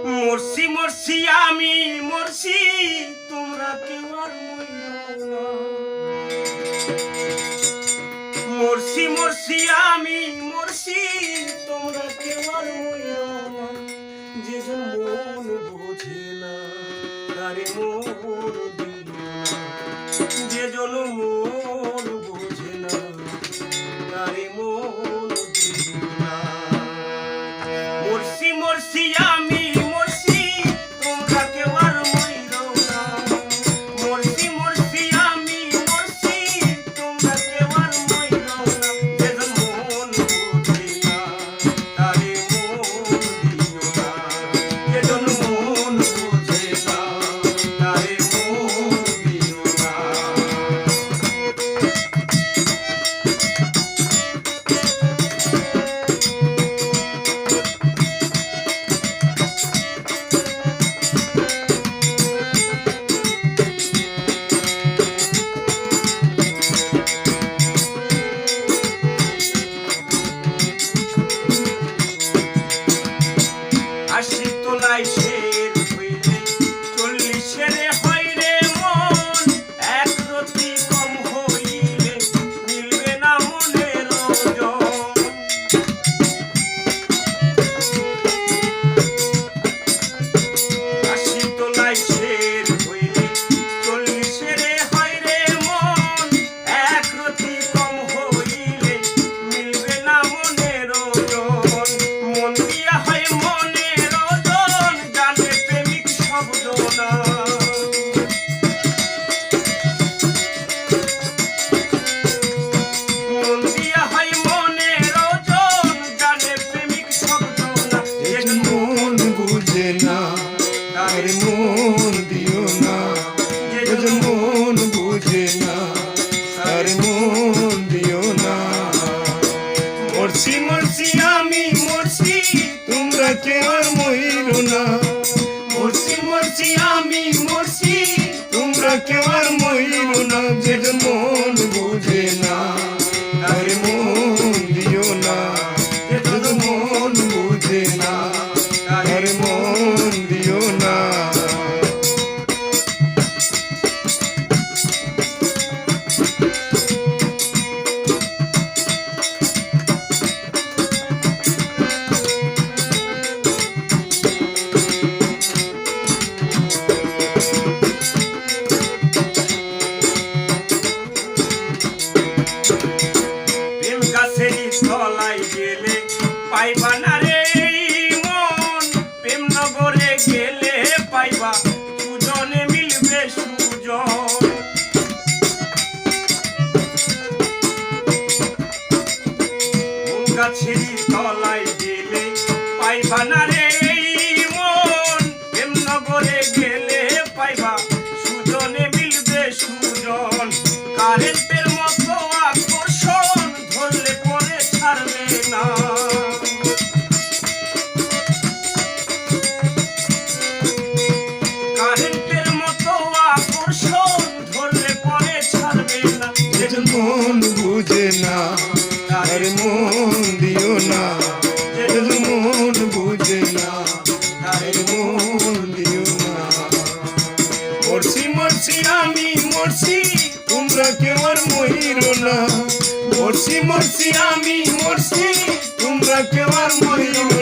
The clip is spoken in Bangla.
মরছি মরছি আমি মরছি, তোমরা কেউ আর মইরো না। মরছি মরছি আমি মরছি, তোমরা কেউ আর মইরো না। যেজন মন বোঝে না তারে মন দিও না, যেজন মন বোঝে না তারে মন দিও না। মরছি মরছি আমি মরছি, তোমরা কেউ আর মইরো না। মরছি মরছি আমি মরছি, তোমরা কেউ আর মইরো না। যেজন মন বোঝে না তারে মন দিও না, যেজন মন বোঝে না তারে মন দিও না। আশি তোলাই শের হইলে 40 হয় রে মন, এক রতি কম হইলে মিলবে না মনের ওজন। আশি তোলাই শের হইলে 40 হয় রে মন, এক রতি কম হইলে মিলবে না মনের ওজন। মন দিয়া হয় মনের ওজন, জানে প্রেমিক শব্দ না। মন দিয়া হয় মনের ওজন, জানে প্রেমিক শব্দ না। যেজন মন বুঝে না তারে মন দিও না, যেজন মন বুঝে না তারে মন দিও না। মরছি মরছি আমি মরছি, তোমরা কেউ আর মইরো না। মরছি মরছি আমি মরছি, তোমরা কেউ আর মইরো না। যেজন মন বুঝে না তারে মন দিও না, যেজন মন বুঝে না তারে মন দিও না। প্রেম গাছেরই তলায় গেলে পাইবা না রে মন, প্রেম নগরে গেলে পাইবা সুজনে মিলবে সুজন। প্রেম গাছেরই তলায় গেলে পাইবা না রে মন, প্রেম নগরে গেলে পাইবা সুজনে মিলবে সুজন। কারেন্টের মতো আকর্ষণ ধরলে পরে ছাড়বে না। কারেন্টের মতো আকর্ষণ ধরলে পরে ছাড়বে না। যেজন মন বুঝে না তারে মন দিও না, যেজন মন বুঝে না তারে মন দিও না। মরছি মরছি আমি মরছি, তোমরা কেউ আর মইরো না। মরছি মরছি আমি মরছি, তোমরা কেউ আর মইরো